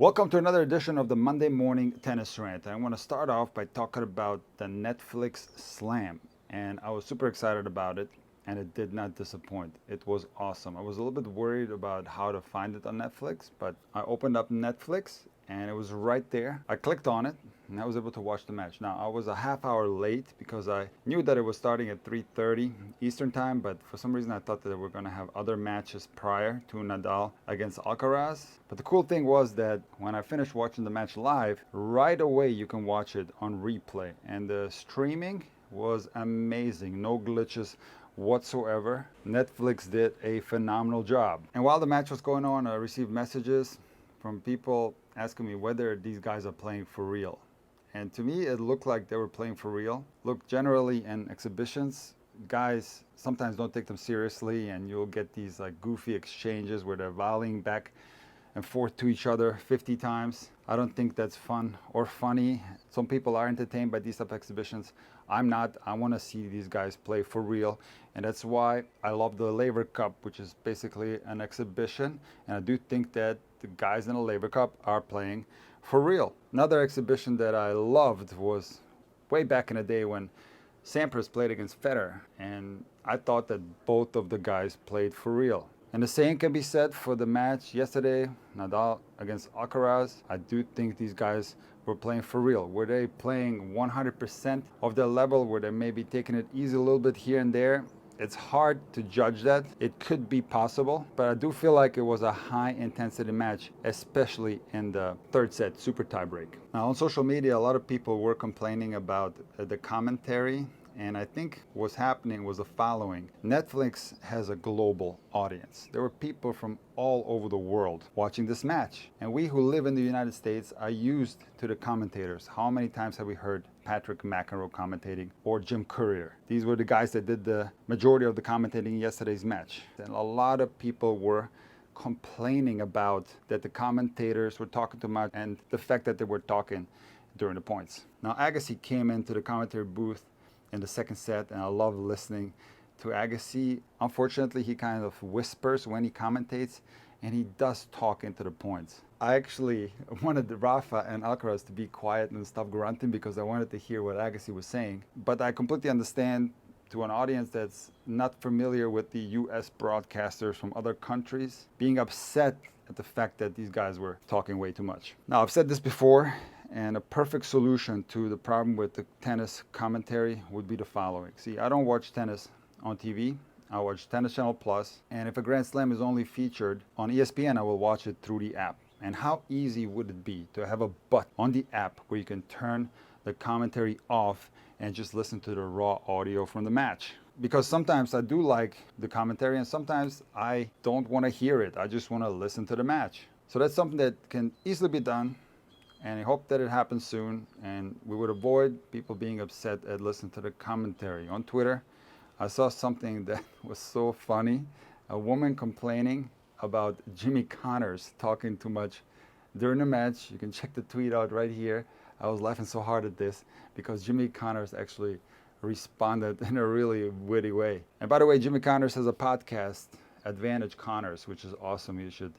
Welcome to another edition of the Monday Morning Tennis Rant. I want to start off by talking about the Netflix Slam. And I was super excited about it, and it did not disappoint. It was awesome. I was a little bit worried about how to find it on Netflix, but I opened up Netflix and it was right there. I clicked on it and I was able to watch the match. Now, I was a half hour late because I knew that it was starting at 3:30 Eastern time, but for some reason I thought that we were going to have other matches prior to Nadal against Alcaraz. But the cool thing was that when I finished watching the match live, right away you can watch it on replay. And the streaming was amazing. No glitches whatsoever. Netflix did a phenomenal job. And while the match was going on, I received messages from people asking me whether these guys are playing for real. And to me, it looked like they were playing for real. Look, generally in exhibitions, guys sometimes don't take them seriously, and you'll get these like goofy exchanges where they're volleying back and forth to each other 50 times. I don't think that's fun or funny. Some people are entertained by these type of exhibitions. I'm not. I want to see these guys play for real. And that's why I love the Laver Cup, which is basically an exhibition. And I do think that the guys in the Laver Cup are playing for real. Another exhibition that I loved was way back in the day when Sampras played against Federer. And I thought that both of the guys played for real. And the same can be said for the match yesterday, Nadal against Alcaraz. I do think these guys were playing for real. Were they playing 100% of their level? Were they maybe taking it easy a little bit here and there? It's hard to judge that. It could be possible, but I do feel like it was a high intensity match, especially in the third set, super tiebreak. Now on social media, a lot of people were complaining about the commentary. And I think what's happening was the following. Netflix has a global audience. There were people from all over the world watching this match. And we who live in the United States are used to the commentators. How many times have we heard Patrick McEnroe commentating or Jim Courier? These were the guys that did the majority of the commentating in yesterday's match. And a lot of people were complaining about that the commentators were talking too much and the fact that they were talking during the points. Now Agassi came into the commentary booth in the second set, and I love listening to Agassi. Unfortunately, he kind of whispers when he commentates, and he does talk into the points. I actually wanted Rafa and Alcaraz to be quiet and stop grunting because I wanted to hear what Agassi was saying. But I completely understand to an audience that's not familiar with the US broadcasters from other countries being upset at the fact that these guys were talking way too much. Now, I've said this before, and a perfect solution to the problem with the tennis commentary would be the following. See, I don't watch tennis on TV. I watch Tennis Channel Plus, and if a Grand Slam is only featured on ESPN, I will watch it through the app. And how easy would it be to have a button on the app where you can turn the commentary off and just listen to the raw audio from the match? Because sometimes I do like the commentary and sometimes I don't want to hear it. I just want to listen to the match. So that's something that can easily be done. And I hope that it happens soon, and we would avoid people being upset at listening to the commentary. On Twitter, I saw something that was so funny. A woman complaining about Jimmy Connors talking too much during the match. You can check the tweet out right here. I was laughing so hard at this because Jimmy Connors actually responded in a really witty way. And by the way, Jimmy Connors has a podcast, Advantage Connors, which is awesome. You should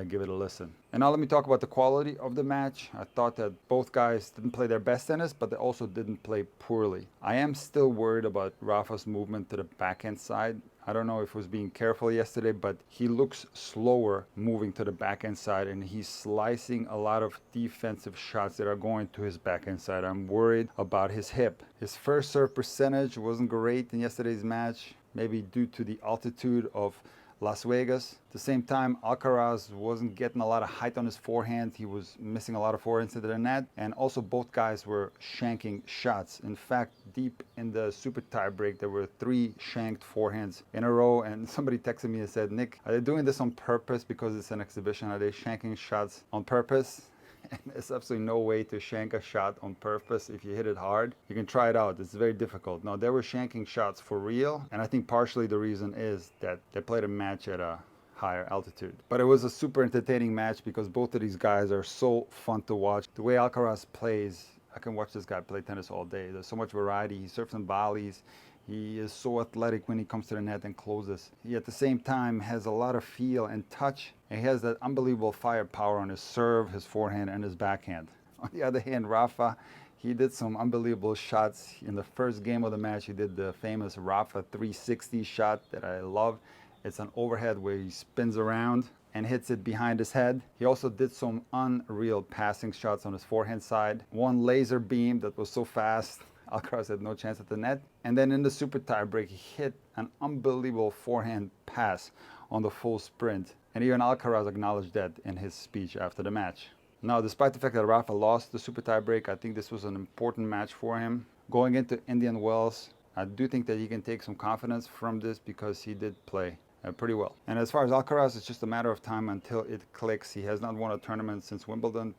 give it a listen. And now let me talk about the quality of the match. I thought that both guys didn't play their best tennis, but they also didn't play poorly. I am still worried about Rafa's movement to the backhand side. I don't know if he was being careful yesterday, but he looks slower moving to the backhand side, and he's slicing a lot of defensive shots that are going to his backhand side. I'm worried about his hip. His first serve percentage wasn't great in yesterday's match, maybe due to the altitude of Las Vegas. At the same time, Alcaraz wasn't getting a lot of height on his forehand. He was missing a lot of forehands into the net. And also both guys were shanking shots. In fact, deep in the super tiebreak, there were 3 shanked forehands in a row. And somebody texted me and said, Nick, are they doing this on purpose because it's an exhibition? Are they shanking shots on purpose? And there's absolutely no way to shank a shot on purpose if you hit it hard. You can try it out. It's very difficult. No, they were shanking shots for real. And I think partially the reason is that they played a match at a higher altitude. But it was a super entertaining match because both of these guys are so fun to watch. The way Alcaraz plays, I can watch this guy play tennis all day. There's so much variety. He serves and volleys. He is so athletic when he comes to the net and closes. He at the same time has a lot of feel and touch, and he has that unbelievable firepower on his serve, his forehand, and his backhand. On the other hand, Rafa, he did some unbelievable shots. In the first game of the match, he did the famous Rafa 360 shot that I love. It's an overhead where he spins around and hits it behind his head. He also did some unreal passing shots on his forehand side. One laser beam that was so fast, Alcaraz had no chance at the net. And then in the super tiebreak, he hit an unbelievable forehand pass on the full sprint. And even Alcaraz acknowledged that in his speech after the match. Now, despite the fact that Rafa lost the super tiebreak, I think this was an important match for him. Going into Indian Wells, I do think that he can take some confidence from this because he did play pretty well. And as far as Alcaraz, it's just a matter of time until it clicks. He has not won a tournament since Wimbledon.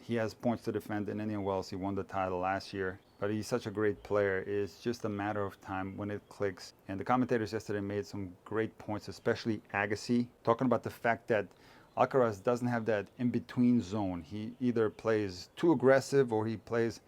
He has points to defend in Indian Wells. He won the title last year. But he's such a great player. It's just a matter of time when it clicks. And the commentators yesterday made some great points, especially Agassi, talking about the fact that Alcaraz doesn't have that in-between zone. He either plays too aggressive or he plays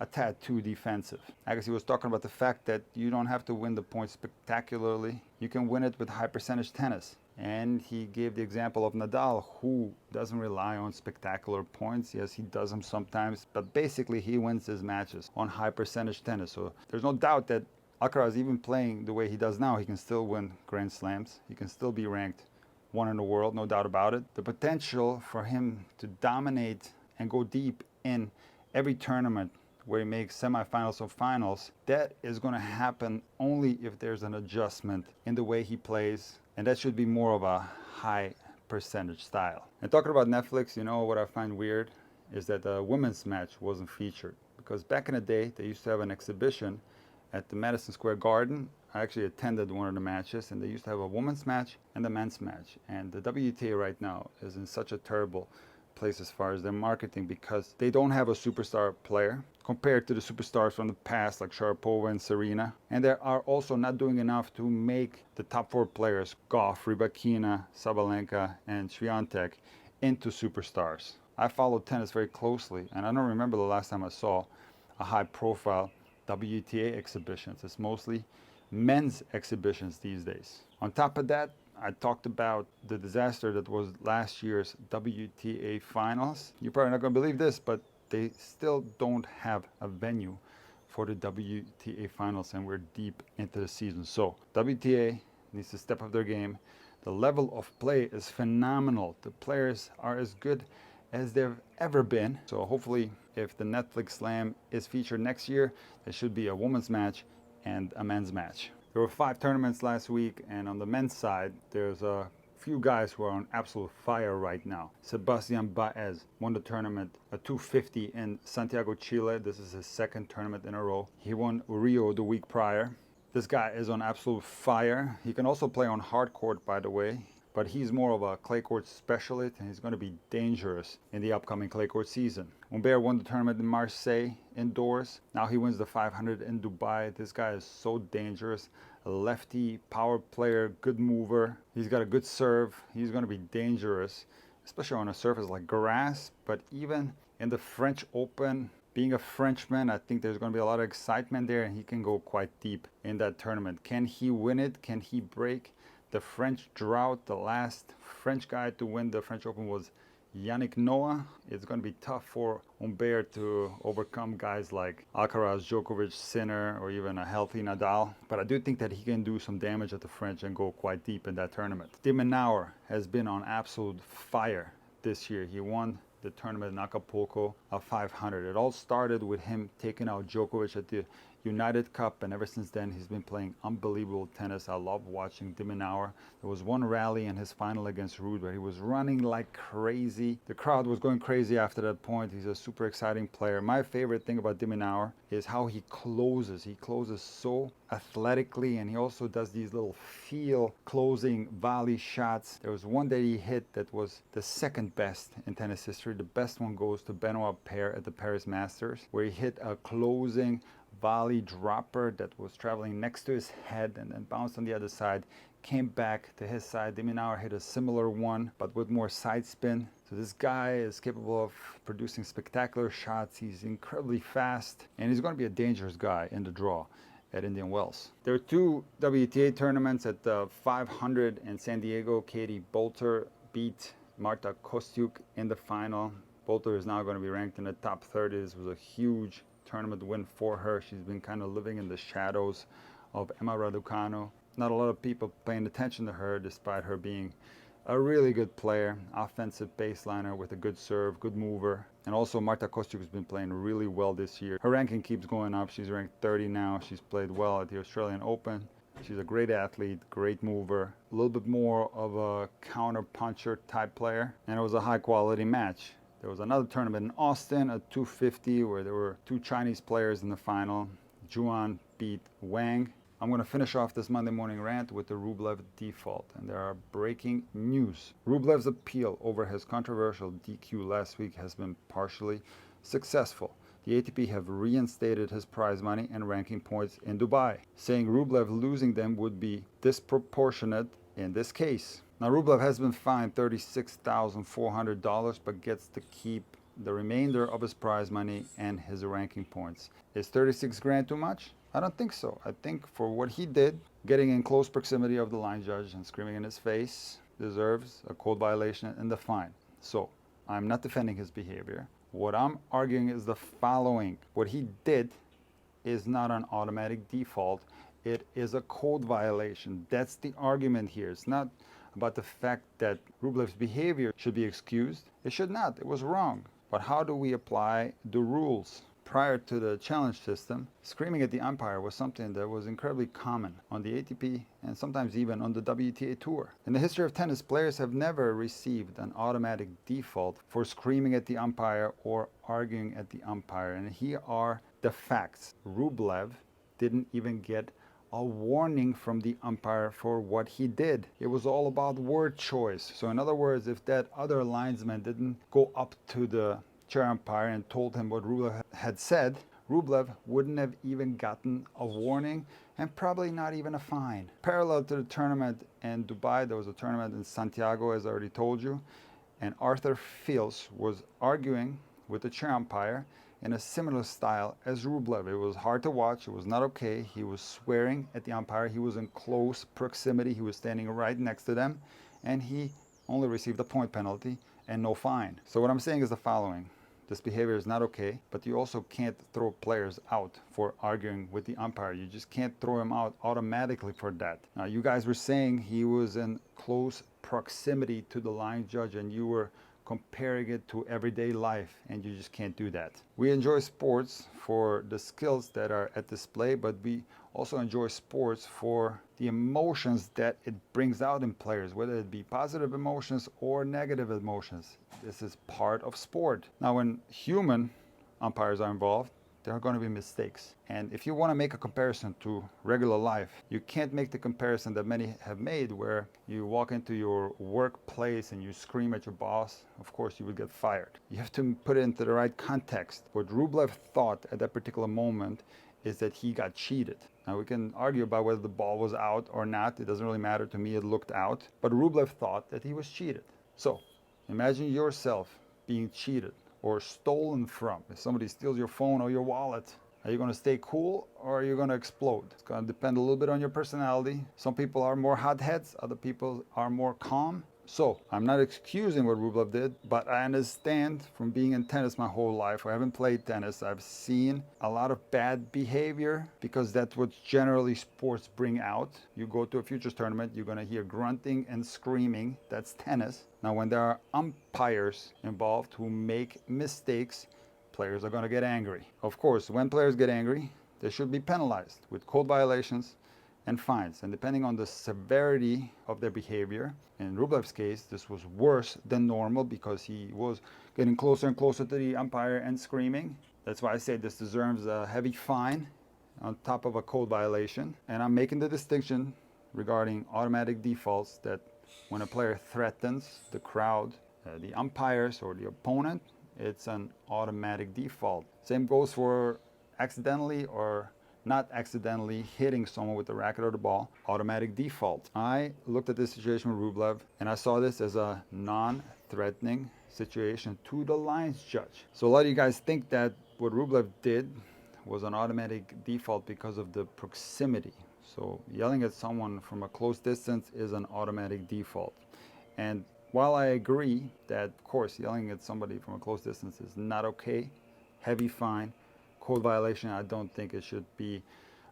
a tad too defensive. Agassi was talking about the fact that you don't have to win the points spectacularly. You can win it with high percentage tennis. And he gave the example of Nadal, who doesn't rely on spectacular points. Yes, he does them sometimes, but basically he wins his matches on high percentage tennis. So there's no doubt that Alcaraz, even playing the way he does now, he can still win Grand Slams. He can still be ranked one in the world, no doubt about it. The potential for him to dominate and go deep in every tournament where he makes semifinals or finals, that is going to happen only if there's an adjustment in the way he plays, and that should be more of a high percentage style. And talking about Netflix, you know what I find weird is that the women's match wasn't featured, because back in the day they used to have an exhibition at the Madison Square Garden. I actually attended one of the matches, and they used to have a women's match and a men's match. And the WTA right now is in such a terrible place as far as their marketing, because they don't have a superstar player compared to the superstars from the past like Sharapova and Serena. And they are also not doing enough to make the top four players, Goff, Rybakina, Sabalenka, and Swiatek, into superstars. I follow tennis very closely, and I don't remember the last time I saw a high-profile WTA exhibitions. It's mostly men's exhibitions these days. On top of that, I talked about the disaster that was last year's WTA finals. You're probably not going to believe this, but they still don't have a venue for the WTA finals, and we're deep into the season. So WTA needs to step up their game. The level of play is phenomenal. The players are as good as they've ever been. So hopefully, if the Netflix Slam is featured next year, there should be a women's match and a men's match. There were 5 tournaments last week, and on the men's side, there's a few guys who are on absolute fire right now. Sebastian Baez won the tournament, a 250 in Santiago, Chile. This is his second tournament in a row. He won Rio the week prior. This guy is on absolute fire. He can also play on hard court, by the way, but he's more of a clay court specialist, and he's going to be dangerous in the upcoming clay court season. Humbert won the tournament in Marseille indoors. Now he wins the 500 in Dubai. This guy is so dangerous. A lefty, power player, good mover. He's got a good serve. He's going to be dangerous, especially on a surface like grass. But even in the French Open, being a Frenchman, I think there's going to be a lot of excitement there, and he can go quite deep in that tournament. Can he win it? Can he break the French drought? The last French guy to win the French Open was Yannick Noah. It's going to be tough for Humbert to overcome guys like Alcaraz, Djokovic, Sinner, or even a healthy Nadal. But I do think that he can do some damage at the French and go quite deep in that tournament. De Minaur has been on absolute fire this year. He won the tournament in Acapulco, a 500. It all started with him taking out Djokovic at the United Cup, and ever since then he's been playing unbelievable tennis. I love watching De Minaur. There was one rally in his final against Ruud where he was running like crazy. The crowd was going crazy after that point. He's a super exciting player. My favorite thing about De Minaur is how he closes. He closes so athletically, and he also does these little feel closing volley shots. There was one that he hit that was the second best in tennis history. The best one goes to Benoit Paire at the Paris Masters, where he hit a closing volley dropper that was traveling next to his head and then bounced on the other side, came back to his side. De Minaur hit a similar one, but with more side spin. So this guy is capable of producing spectacular shots. He's incredibly fast, and he's going to be a dangerous guy in the draw. at Indian Wells. There are two WTA tournaments at the 500 in San Diego. Katie Boulter beat Marta Kostyuk in the final. Boulter is now going to be ranked in the top 30. This was a huge tournament win for her. She's been kind of living in the shadows of Emma Raducanu. Not a lot of people paying attention to her, despite her being a really good player, offensive baseliner with a good serve, good mover. And also Marta Kostyuk has been playing really well this year. Her ranking keeps going up. She's ranked 30 now. She's played well at the Australian Open. She's a great athlete, great mover, a little bit more of a counter-puncher type player. And it was a high-quality match. There was another tournament in Austin at 250 where there were two Chinese players in the final. Juan beat Wang. I'm going to finish off this Monday morning rant with the Rublev default, and there are breaking news. Rublev's appeal over his controversial DQ last week has been partially successful. The ATP have reinstated his prize money and ranking points in Dubai, saying Rublev losing them would be disproportionate in this case. Now, Rublev has been fined $36,400, but gets to keep the remainder of his prize money and his ranking points. Is 36 grand too much? I don't think so. I think for what he did, getting in close proximity of the line judge and screaming in his face, deserves a code violation and the fine. So I'm not defending his behavior. What I'm arguing is the following. What he did is not an automatic default. It is a code violation. That's the argument here. It's not about the fact that Rublev's behavior should be excused. It should not. It was wrong. But how do we apply the rules? Prior to the challenge system, screaming at the umpire was something that was incredibly common on the ATP and sometimes even on the WTA Tour. In the history of tennis, players have never received an automatic default for screaming at the umpire or arguing at the umpire. And here are the facts. Rublev didn't even get a warning from the umpire for what he did. It was all about word choice. So in other words, if that other linesman didn't go up to the chair umpire and told him what Rublev had said, Rublev wouldn't have even gotten a warning and probably not even a fine. Parallel to the tournament in Dubai, there was a tournament in Santiago, as I already told you, and Arthur Fils was arguing with the chair umpire in a similar style as Rublev. It was hard to watch. It was not okay. He was swearing at the umpire. He was in close proximity. He was standing right next to them, and he only received a point penalty and no fine. So what I'm saying is the following. This behavior is not okay, but you also can't throw players out for arguing with the umpire. You just can't throw him out automatically for that. Now, you guys were saying he was in close proximity to the line judge and you were comparing it to everyday life, and you just can't do that. We enjoy sports for the skills that are at display, but we also enjoy sports for the emotions that it brings out in players, whether it be positive emotions or negative emotions. This is part of sport. Now, when human umpires are involved, there are going to be mistakes. And if you want to make a comparison to regular life, you can't make the comparison that many have made where you walk into your workplace and you scream at your boss. Of course, you would get fired. You have to put it into the right context. What Rublev thought at that particular moment is that he got cheated. Now, we can argue about whether the ball was out or not. It doesn't really matter. To me, it looked out. But Rublev thought that he was cheated. So imagine yourself being cheated or stolen from. If somebody steals your phone or your wallet, are you going to stay cool or are you going to explode? It's going to depend a little bit on your personality. Some people are more hotheads, other people are more calm. So I'm not excusing what Rublev did, but I understand from being in tennis my whole life. I haven't played tennis. I've seen a lot of bad behavior because that's what generally sports bring out. You go to a futures tournament, you're going to hear grunting and screaming. That's tennis. Now, when there are umpires involved who make mistakes, players are going to get angry. Of course, when players get angry, they should be penalized with code violations and fines. And depending on the severity of their behavior, in Rublev's case, this was worse than normal because he was getting closer and closer to the umpire and screaming. That's why I say this deserves a heavy fine on top of a code violation. And I'm making the distinction regarding automatic defaults that when a player threatens the crowd, the umpires or the opponent, it's an automatic default. Same goes for accidentally or not accidentally hitting someone with the racket or the ball, automatic default. I looked at this situation with Rublev and I saw this as a non-threatening situation to the lines judge. So a lot of you guys think that what Rublev did was an automatic default because of the proximity. So yelling at someone from a close distance is an automatic default. And while I agree that, of course, yelling at somebody from a close distance is not okay, heavy fine, code violation, I don't think it should be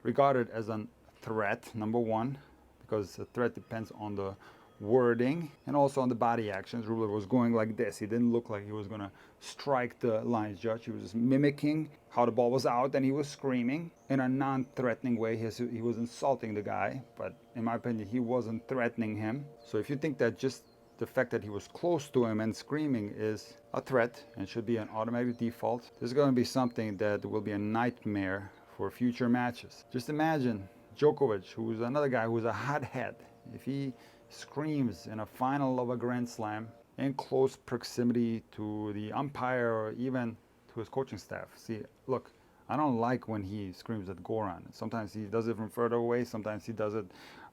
regarded as a threat, number one, because a threat depends on the wording and also on the body actions. Rublev was going like this. He didn't look like he was going to strike the lines judge. He was just mimicking how the ball was out, and he was screaming in a non-threatening way. He was insulting the guy, but in my opinion, he wasn't threatening him. So if you think that just the fact that he was close to him and screaming is a threat and should be an automatic default, this is going to be something that will be a nightmare for future matches. Just imagine Djokovic, who's another guy who's a hothead, if he screams in a final of a Grand Slam in close proximity to the umpire or even to his coaching staff. See, look, I don't like when he screams at Goran. Sometimes he does it from further away, sometimes he does it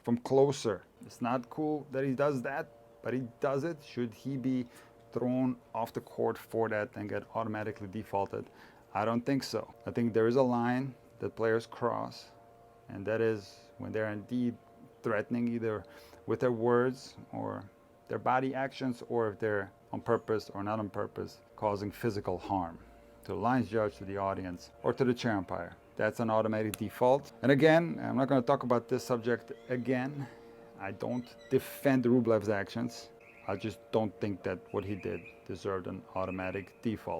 from closer. It's not cool that he does that, but he does it. Should he be thrown off the court for that and get automatically defaulted? I don't think so. I think there is a line that players cross, and that is when they're indeed threatening, either with their words or their body actions, or if they're on purpose or not on purpose, causing physical harm to the lines judge, to the audience, or to the chair umpire. That's an automatic default. And again, I'm not going to talk about this subject again. I don't defend Rublev's actions. I just don't think that what he did deserved an automatic default.